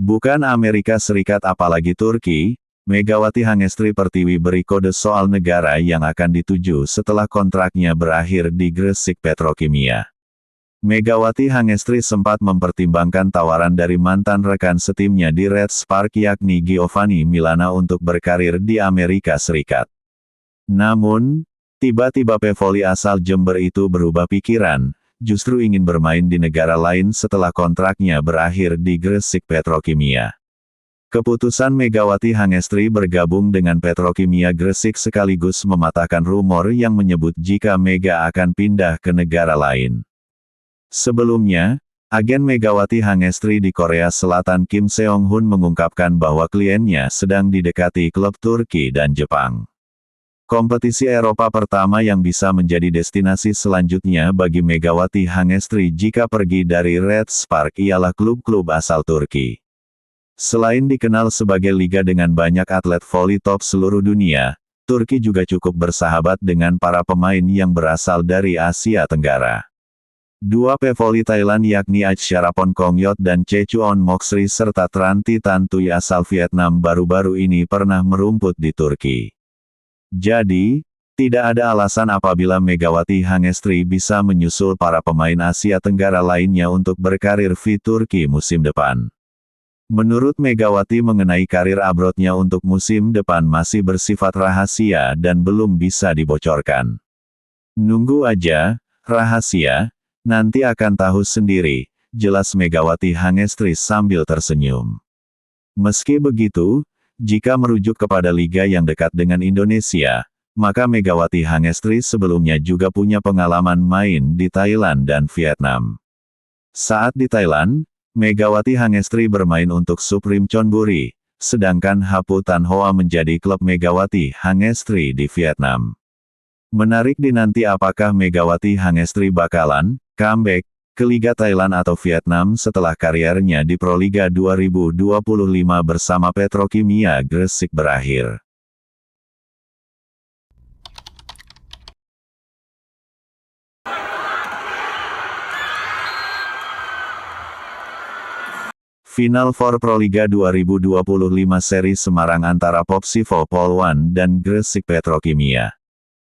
Bukan Amerika Serikat apalagi Turki, Megawati Hangestri Pertiwi beri kode soal negara yang akan dituju setelah kontraknya berakhir di Gresik Petrokimia. Megawati Hangestri sempat mempertimbangkan tawaran dari mantan rekan setimnya di Red Spark yakni Giovanni Milana untuk berkarir di Amerika Serikat. Namun, tiba-tiba pevoli asal Jember itu berubah pikiran, justru ingin bermain di negara lain setelah kontraknya berakhir di Gresik Petrokimia. Keputusan Megawati Hangestri bergabung dengan Petrokimia Gresik sekaligus mematahkan rumor yang menyebut jika Mega akan pindah ke negara lain. Sebelumnya, agen Megawati Hangestri di Korea Selatan Kim Seong-hun mengungkapkan bahwa kliennya sedang didekati klub Turki dan Jepang. Kompetisi Eropa pertama yang bisa menjadi destinasi selanjutnya bagi Megawati Hangestri jika pergi dari Red Spark ialah klub-klub asal Turki. Selain dikenal sebagai liga dengan banyak atlet voli top seluruh dunia, Turki juga cukup bersahabat dengan para pemain yang berasal dari Asia Tenggara. Dua pevoli Thailand yakni Aj Sharapongkongyeot dan Chechuon Moksri serta Tranti Tantui asal Vietnam baru-baru ini pernah merumput di Turki. Jadi, tidak ada alasan apabila Megawati Hangestri bisa menyusul para pemain Asia Tenggara lainnya untuk berkarir di Turki musim depan. Menurut Megawati mengenai karir abroadnya untuk musim depan masih bersifat rahasia dan belum bisa dibocorkan. Nunggu aja, rahasia, nanti akan tahu sendiri, jelas Megawati Hangestri sambil tersenyum. Meski begitu, jika merujuk kepada liga yang dekat dengan Indonesia, maka Megawati Hangestri sebelumnya juga punya pengalaman main di Thailand dan Vietnam. Saat di Thailand, Megawati Hangestri bermain untuk Supreme Chonburi, sedangkan Hapu Tan Hoa menjadi klub Megawati Hangestri di Vietnam. Menarik dinanti apakah Megawati Hangestri bakalan comeback ke Liga Thailand atau Vietnam setelah kariernya di Proliga 2025 bersama Petrokimia Gresik berakhir. Final 4 Proliga 2025 seri Semarang antara Popsivo Polwan dan Gresik Petrokimia.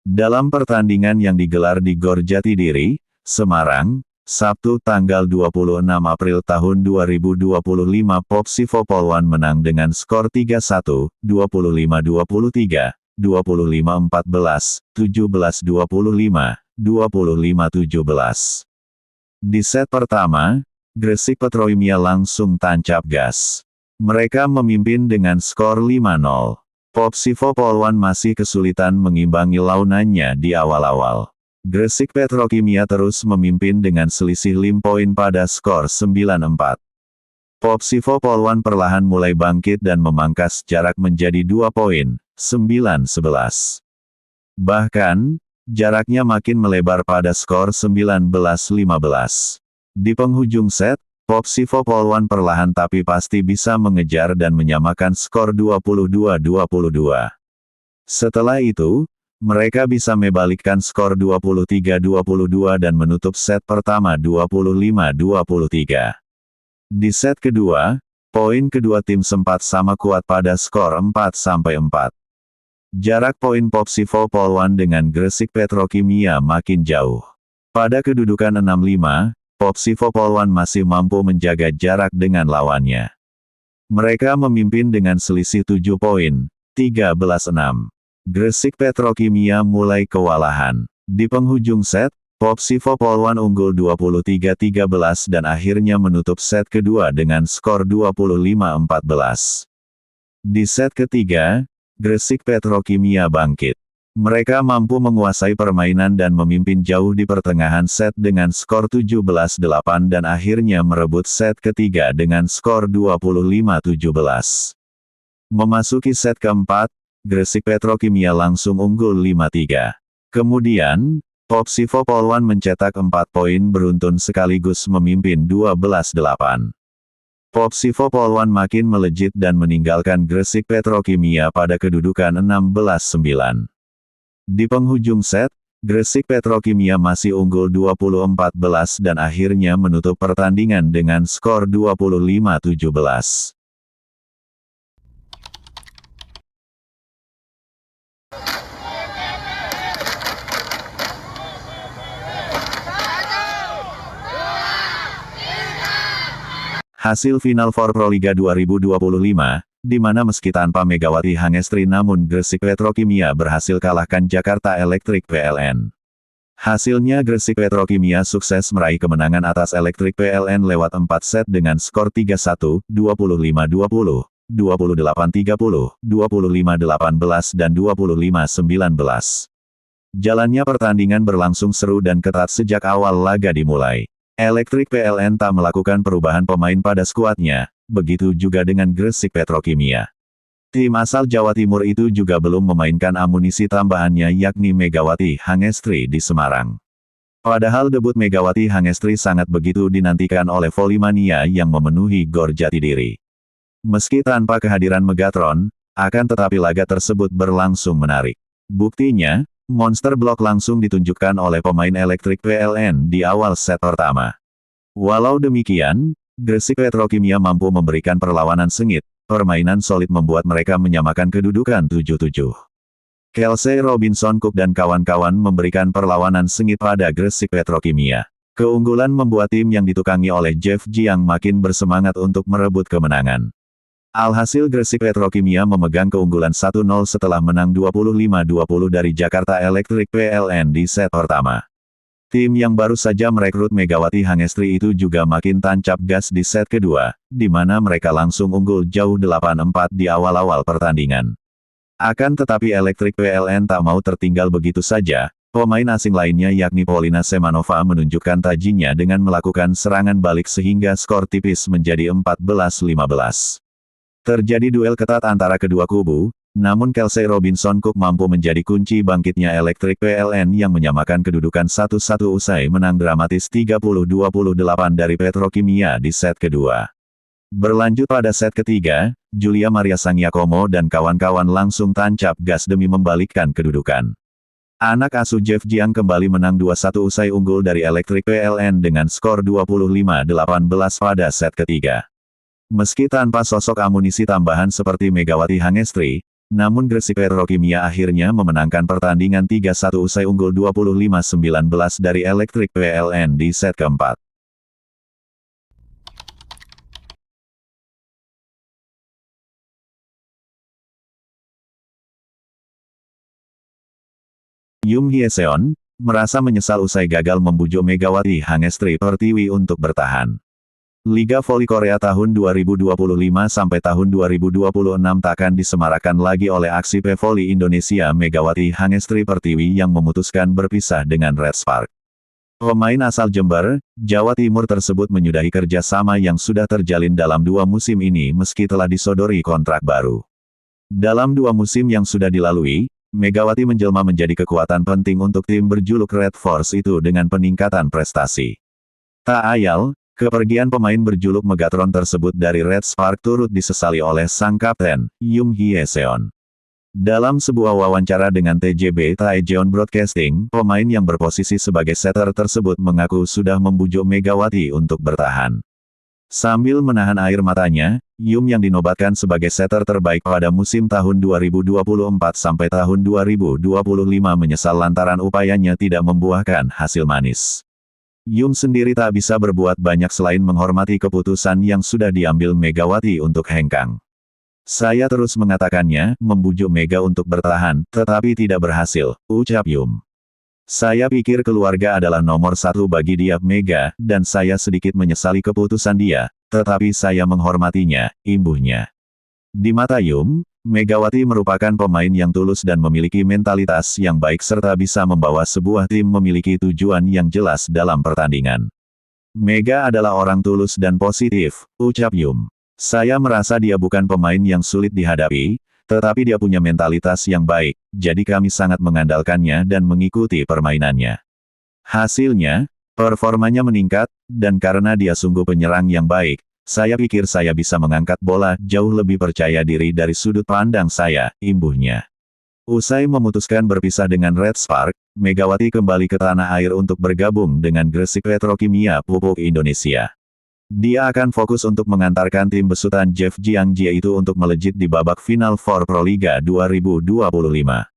Dalam pertandingan yang digelar di Gor Jatidiri, Semarang, Sabtu tanggal 26 April tahun 2025 Popsivo Polwan menang dengan skor 3-1, 25-23, 25-14, 17-25, 25-17. Di set pertama, Gresik Petrokimia langsung tancap gas. Mereka memimpin dengan skor 5-0. Popsivo Polwan masih kesulitan mengimbangi lawanannya di awal-awal. Gresik Petrokimia terus memimpin dengan selisih 5 poin pada skor 9-4. Popsivo Polwan perlahan mulai bangkit dan memangkas jarak menjadi 2 poin, 9-11. Bahkan, jaraknya makin melebar pada skor 19-15. Di penghujung set, Popsivo Polwan perlahan tapi pasti bisa mengejar dan menyamakan skor 22-22. Setelah itu, mereka bisa membalikkan skor 23-22 dan menutup set pertama 25-23. Di set kedua, poin kedua tim sempat sama kuat pada skor 4-4. Jarak poin Popsivo Polwan dengan Gresik Petrokimia makin jauh. Pada kedudukan 6-5, Popsivo Polwan masih mampu menjaga jarak dengan lawannya. Mereka memimpin dengan selisih 7 poin, 13-6. Gresik Petrokimia mulai kewalahan. Di penghujung set, Popsivo Polwan unggul 23-13 dan akhirnya menutup set kedua dengan skor 25-14. Di set ketiga, Gresik Petrokimia bangkit. Mereka mampu menguasai permainan dan memimpin jauh di pertengahan set dengan skor 17-8 dan akhirnya merebut set ketiga dengan skor 25-17. Memasuki set keempat, Gresik Petrokimia langsung unggul 5-3. Kemudian, Popsivo Polwan mencetak 4 poin beruntun sekaligus memimpin 12-8. Popsivo Polwan makin melejit dan meninggalkan Gresik Petrokimia pada kedudukan 16-9. Di penghujung set, Gresik Petrokimia masih unggul 20-14 dan akhirnya menutup pertandingan dengan skor 25-17. Hasil final for Proliga 2025, di mana meski tanpa Megawati Hangestri namun Gresik Petrokimia berhasil kalahkan Jakarta Electric PLN. Hasilnya Gresik Petrokimia sukses meraih kemenangan atas Electric PLN lewat 4 set dengan skor 3-1, 25-20, 28-30, 25-18 dan 25-19. Jalannya pertandingan berlangsung seru dan ketat sejak awal laga dimulai. Electric PLN tak melakukan perubahan pemain pada skuadnya, begitu juga dengan Gresik Petrokimia. Tim asal Jawa Timur itu juga belum memainkan amunisi tambahannya yakni Megawati Hangestri di Semarang. Padahal debut Megawati Hangestri sangat begitu dinantikan oleh Volley-mania yang memenuhi GOR Jatidiri. Meski tanpa kehadiran Megatron, akan tetapi laga tersebut berlangsung menarik. Buktinya, monster block langsung ditunjukkan oleh pemain Electric PLN di awal set pertama. Walau demikian, Gresik Petrokimia mampu memberikan perlawanan sengit, permainan solid membuat mereka menyamakan kedudukan 7-7. Kelsey Robinson Cook dan kawan-kawan memberikan perlawanan sengit pada Gresik Petrokimia. Keunggulan membuat tim yang ditukangi oleh Jeff Jiang makin bersemangat untuk merebut kemenangan. Alhasil Gresik Petrokimia memegang keunggulan 1-0 setelah menang 25-20 dari Jakarta Electric PLN di set pertama. Tim yang baru saja merekrut Megawati Hangestri itu juga makin tancap gas di set kedua, di mana mereka langsung unggul jauh 8-4 di awal-awal pertandingan. Akan tetapi Electric PLN tak mau tertinggal begitu saja, pemain asing lainnya yakni Polina Semanova menunjukkan tajinya dengan melakukan serangan balik sehingga skor tipis menjadi 14-15. Terjadi duel ketat antara kedua kubu, namun Kelsey Robinson Cook mampu menjadi kunci bangkitnya Electric PLN yang menyamakan kedudukan 1-1 usai menang dramatis 30-28 dari Petrokimia di set kedua. Berlanjut pada set ketiga, Julia Maria Sangyakomo dan kawan-kawan langsung tancap gas demi membalikkan kedudukan. Anak asuh Jeff Jiang kembali menang 2-1 usai unggul dari Electric PLN dengan skor 25-18 pada set ketiga. Meski tanpa sosok amunisi tambahan seperti Megawati Hangestri, namun Gresik Petrokimia akhirnya memenangkan pertandingan 3-1 usai unggul 25-19 dari Electric PLN di set keempat. Yum Hyeseon merasa menyesal usai gagal membujuk Megawati Hangestri Pertiwi untuk bertahan. Liga Voli Korea tahun 2025 sampai tahun 2026 takkan disemarakan lagi oleh aksi Pevoli Indonesia Megawati Hangestri Pertiwi yang memutuskan berpisah dengan Red Spark. Pemain asal Jember, Jawa Timur tersebut menyudahi kerjasama yang sudah terjalin dalam 2 musim ini meski telah disodori kontrak baru. Dalam 2 musim yang sudah dilalui, Megawati menjelma menjadi kekuatan penting untuk tim berjuluk Red Force itu dengan peningkatan prestasi. Tak ayal, kepergian pemain berjuluk Megatron tersebut dari Red Spark turut disesali oleh sang kapten, Yum Hyeseon. Dalam sebuah wawancara dengan TJB Taejeon Broadcasting, pemain yang berposisi sebagai setter tersebut mengaku sudah membujuk Megawati untuk bertahan. Sambil menahan air matanya, Yum yang dinobatkan sebagai setter terbaik pada musim tahun 2024 sampai tahun 2025 menyesal lantaran upayanya tidak membuahkan hasil manis. Yum sendiri tak bisa berbuat banyak selain menghormati keputusan yang sudah diambil Megawati untuk hengkang. Saya terus mengatakannya, membujuk Mega untuk bertahan, tetapi tidak berhasil, ucap Yum. Saya pikir keluarga adalah nomor 1 bagi dia Mega, dan saya sedikit menyesali keputusan dia, tetapi saya menghormatinya, imbuhnya. Di mata Yum, Megawati merupakan pemain yang tulus dan memiliki mentalitas yang baik serta bisa membawa sebuah tim memiliki tujuan yang jelas dalam pertandingan. Mega adalah orang tulus dan positif, ucap Yum. Saya merasa dia bukan pemain yang sulit dihadapi, tetapi dia punya mentalitas yang baik, jadi kami sangat mengandalkannya dan mengikuti permainannya. Hasilnya, performanya meningkat, dan karena dia sungguh penyerang yang baik, saya pikir saya bisa mengangkat bola jauh lebih percaya diri dari sudut pandang saya, imbuhnya. Usai memutuskan berpisah dengan Red Spark, Megawati kembali ke tanah air untuk bergabung dengan Gresik Petrokimia Pupuk Indonesia. Dia akan fokus untuk mengantarkan tim besutan Jeff Jiangjie itu untuk melejit di babak final 4 Proliga 2025.